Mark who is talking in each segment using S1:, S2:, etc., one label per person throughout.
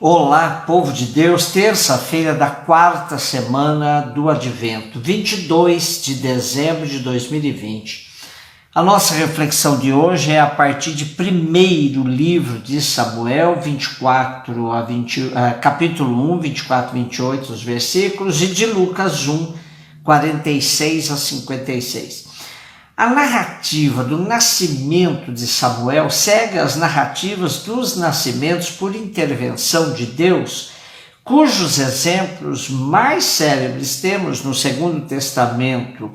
S1: Olá, povo de Deus, terça-feira da quarta semana do Advento, 22 de dezembro de 2020. A nossa reflexão de hoje é a partir de primeiro livro de Samuel, capítulo 1, 24 a 28, os versículos, e de Lucas 1, 46 a 56. A narrativa do nascimento de Samuel segue as narrativas dos nascimentos por intervenção de Deus, cujos exemplos mais célebres temos no Segundo Testamento,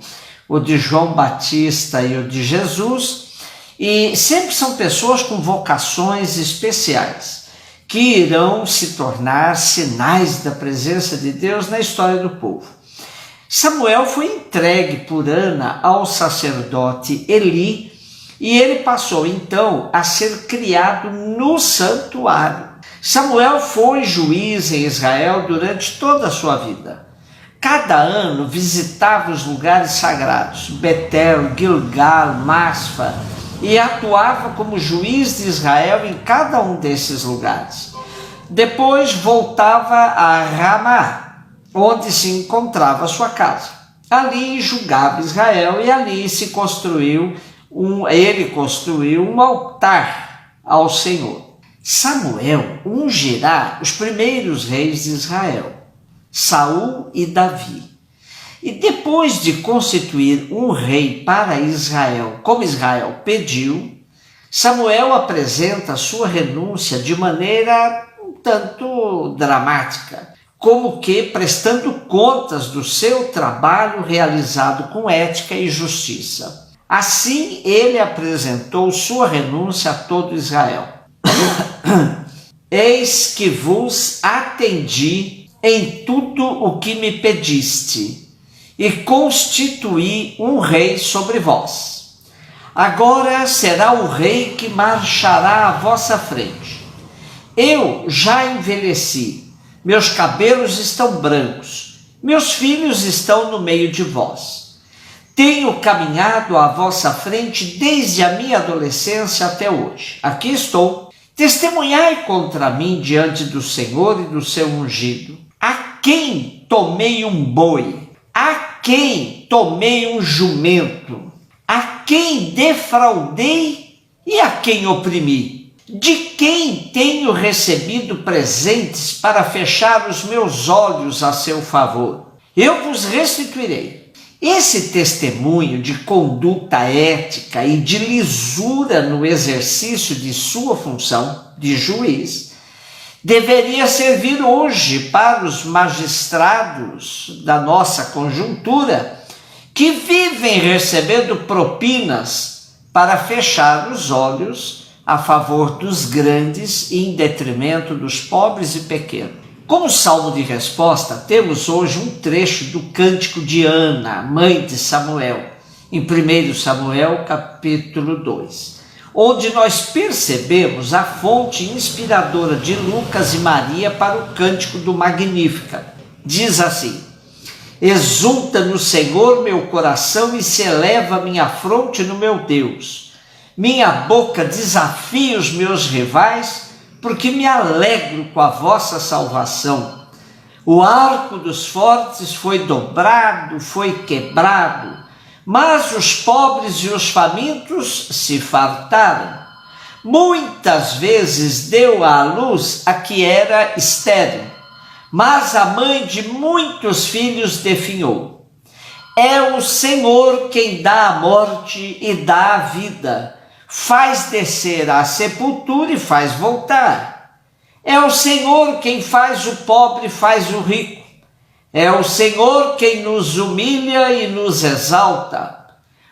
S1: o de João Batista e o de Jesus, e sempre são pessoas com vocações especiais, que irão se tornar sinais da presença de Deus na história do povo. Samuel foi entregue por Ana ao sacerdote Eli e ele passou então a ser criado no santuário. Samuel foi juiz em Israel durante toda a sua vida. Cada ano visitava os lugares sagrados, Betel, Gilgal, Maspa, e atuava como juiz de Israel em cada um desses lugares. Depois voltava a Ramá, onde se encontrava a sua casa. Ali julgava Israel e ali ele construiu um altar ao Senhor. Samuel ungirá os primeiros reis de Israel, Saul e Davi. E depois de constituir um rei para Israel, como Israel pediu, Samuel apresenta sua renúncia de maneira um tanto dramática, como que prestando contas do seu trabalho realizado com ética e justiça. Assim, ele apresentou sua renúncia a todo Israel. Eis que vos atendi em tudo o que me pediste, e constituí um rei sobre vós. Agora será o rei que marchará à vossa frente. Eu já envelheci, meus cabelos estão brancos, meus filhos estão no meio de vós. Tenho caminhado à vossa frente desde a minha adolescência até hoje. Aqui estou. Testemunhai contra mim diante do Senhor e do seu ungido. A quem tomei um boi? A quem tomei um jumento? A quem defraudei e a quem oprimi? De quem tenho recebido presentes para fechar os meus olhos a seu favor? Eu vos restituirei. Esse testemunho de conduta ética e de lisura no exercício de sua função de juiz deveria servir hoje para os magistrados da nossa conjuntura que vivem recebendo propinas para fechar os olhos a favor dos grandes e em detrimento dos pobres e pequenos. Como salmo de resposta, temos hoje um trecho do cântico de Ana, mãe de Samuel, em 1 Samuel capítulo 2, onde nós percebemos a fonte inspiradora de Lucas e Maria para o cântico do Magnífica. Diz assim: exulta no Senhor meu coração e se eleva minha fronte no meu Deus. Minha boca desafia os meus rivais, porque me alegro com a vossa salvação. O arco dos fortes foi dobrado, foi quebrado, mas os pobres e os famintos se fartaram. Muitas vezes deu à luz a que era estéril, mas a mãe de muitos filhos definhou. É o Senhor quem dá a morte e dá a vida, faz descer à sepultura e faz voltar. É o Senhor quem faz o pobre e faz o rico. É o Senhor quem nos humilha e nos exalta.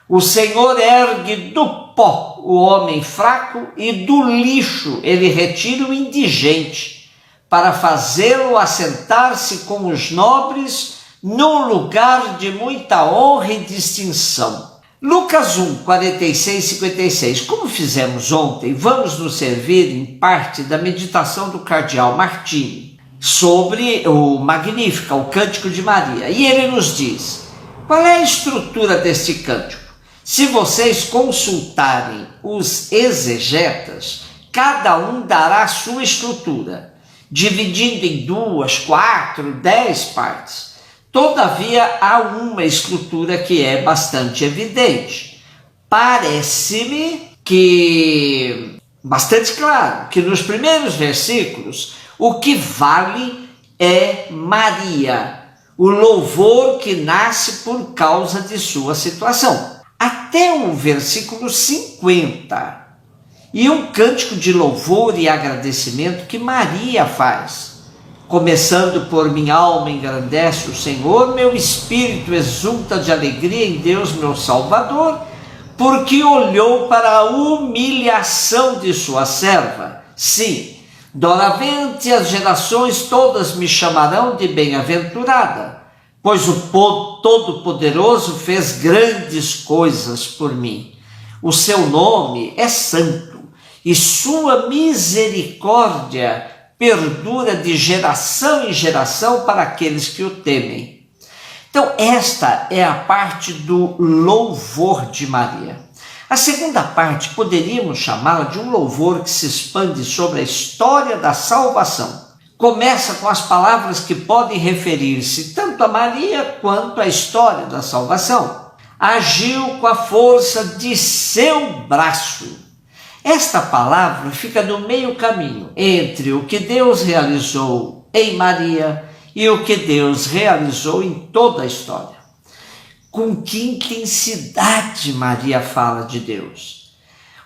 S1: O Senhor ergue do pó o homem fraco e do lixo ele retira o indigente, para fazê-lo assentar-se com os nobres num lugar de muita honra e distinção. Lucas 1, 46 e 56. Como fizemos ontem, vamos nos servir em parte da meditação do cardeal Martini sobre o Magnífica, o Cântico de Maria. E ele nos diz, qual é a estrutura deste cântico? Se vocês consultarem os exegetas, cada um dará a sua estrutura. dividindo em 2, 4, 10 partes. Todavia, há uma estrutura que é bastante evidente. Parece-me que, bastante claro, que nos primeiros versículos, o que vale é Maria, o louvor que nasce por causa de sua situação. Até o versículo 50, e um cântico de louvor e agradecimento que Maria faz, começando por: minha alma engrandece o Senhor, meu espírito exulta de alegria em Deus meu Salvador, porque olhou para a humilhação de sua serva. Sim, doravante as gerações todas me chamarão de bem-aventurada, pois o Todo-Poderoso fez grandes coisas por mim. O seu nome é santo, e sua misericórdia perdura de geração em geração para aqueles que o temem. Então, esta é a parte do louvor de Maria. A segunda parte poderíamos chamá-la de um louvor que se expande sobre a história da salvação. Começa com as palavras que podem referir-se tanto a Maria quanto à história da salvação. Agiu com a força de seu braço. Esta palavra fica no meio caminho entre o que Deus realizou em Maria e o que Deus realizou em toda a história. Com que intensidade Maria fala de Deus.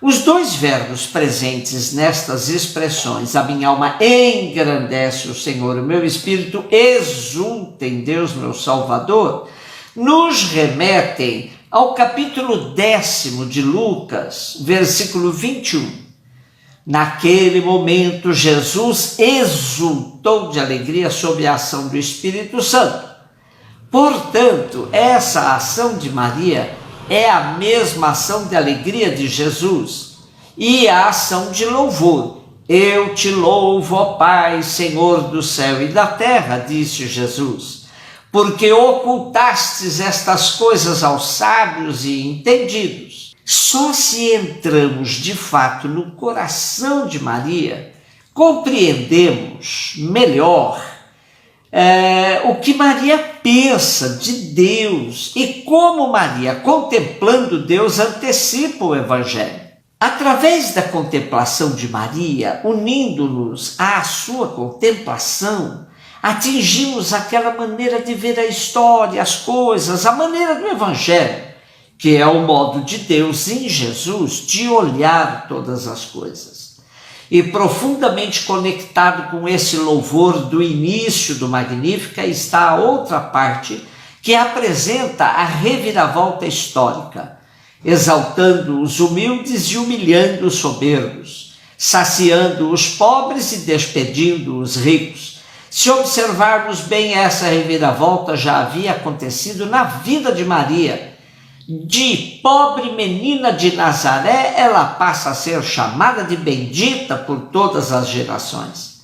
S1: Os dois verbos presentes nestas expressões, a minha alma engrandece o Senhor, o meu espírito exulta em Deus meu Salvador, nos remetem ao capítulo 10 de Lucas, versículo 21. Naquele momento, Jesus exultou de alegria sob a ação do Espírito Santo. Portanto, essa ação de Maria é a mesma ação de alegria de Jesus e a ação de louvor. Eu te louvo, ó Pai, Senhor do céu e da terra, disse Jesus, porque ocultastes estas coisas aos sábios e entendidos. Só se entramos de fato no coração de Maria, compreendemos melhor o que Maria pensa de Deus e como Maria, contemplando Deus, antecipa o Evangelho. Através da contemplação de Maria, unindo-nos à sua contemplação, atingimos aquela maneira de ver a história, as coisas, a maneira do Evangelho, que é o modo de Deus em Jesus de olhar todas as coisas. E profundamente conectado com esse louvor do início do Magnífica está a outra parte que apresenta a reviravolta histórica, exaltando os humildes e humilhando os soberbos, saciando os pobres e despedindo os ricos. Se observarmos bem, essa reviravolta já havia acontecido na vida de Maria. De pobre menina de Nazaré, ela passa a ser chamada de bendita por todas as gerações.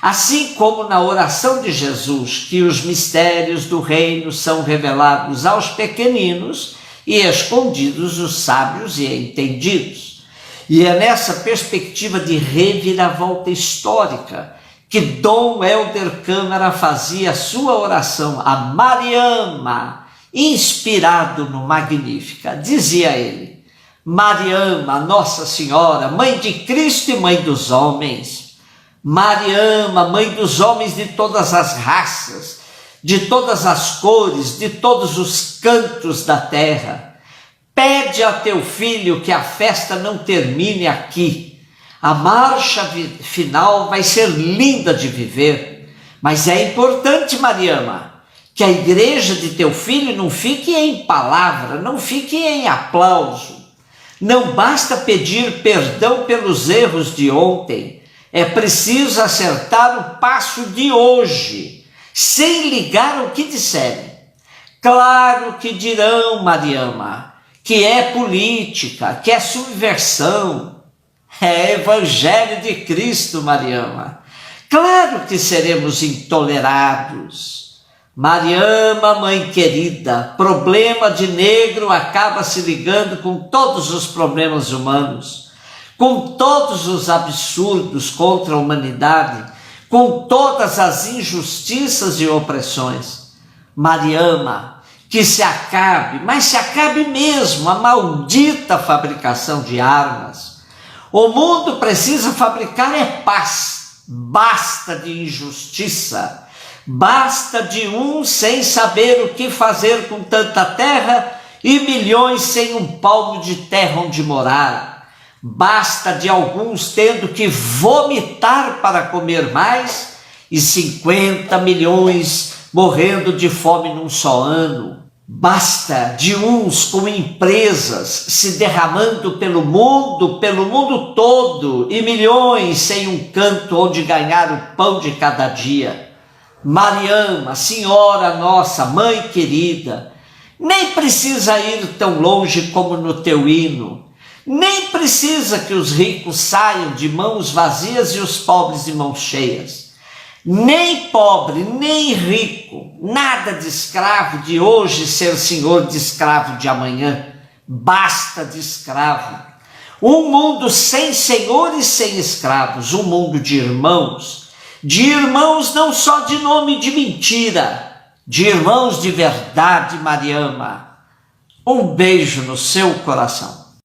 S1: Assim como na oração de Jesus, que os mistérios do reino são revelados aos pequeninos e escondidos os sábios e entendidos. E é nessa perspectiva de reviravolta histórica que Dom Helder Câmara fazia sua oração a Mariama, inspirado no Magnífica. Dizia ele: Mariama, Nossa Senhora, Mãe de Cristo e Mãe dos homens. Mariama, Mãe dos homens de todas as raças, de todas as cores, de todos os cantos da terra. Pede a teu filho que a festa não termine aqui. A marcha final vai ser linda de viver, mas é importante, Mariama, que a igreja de teu filho não fique em palavra, não fique em aplauso. Não basta pedir perdão pelos erros de ontem, é preciso acertar o passo de hoje, sem ligar o que disserem. Claro que dirão, Mariama, que é política, que é subversão. É Evangelho de Cristo, Mariama. Claro que seremos intolerados. Mariama, mãe querida, problema de negro acaba se ligando com todos os problemas humanos, com todos os absurdos contra a humanidade, com todas as injustiças e opressões. Mariama, que se acabe, mas se acabe mesmo a maldita fabricação de armas. O mundo precisa fabricar paz, basta de injustiça, basta de sem saber o que fazer com tanta terra e milhões sem um palmo de terra onde morar. Basta de alguns tendo que vomitar para comer mais e 50 milhões morrendo de fome num só ano. Basta de uns com empresas se derramando pelo mundo todo, e milhões sem um canto onde ganhar o pão de cada dia. Mariama, Senhora nossa, Mãe querida, nem precisa ir tão longe como no teu hino, nem precisa que os ricos saiam de mãos vazias e os pobres de mãos cheias. Nem pobre, nem rico, nada de escravo de hoje ser senhor de escravo de amanhã. Basta de escravo. Um mundo sem senhor e sem escravos, um mundo de irmãos não só de nome de mentira, de irmãos de verdade, Mariama. Um beijo no seu coração.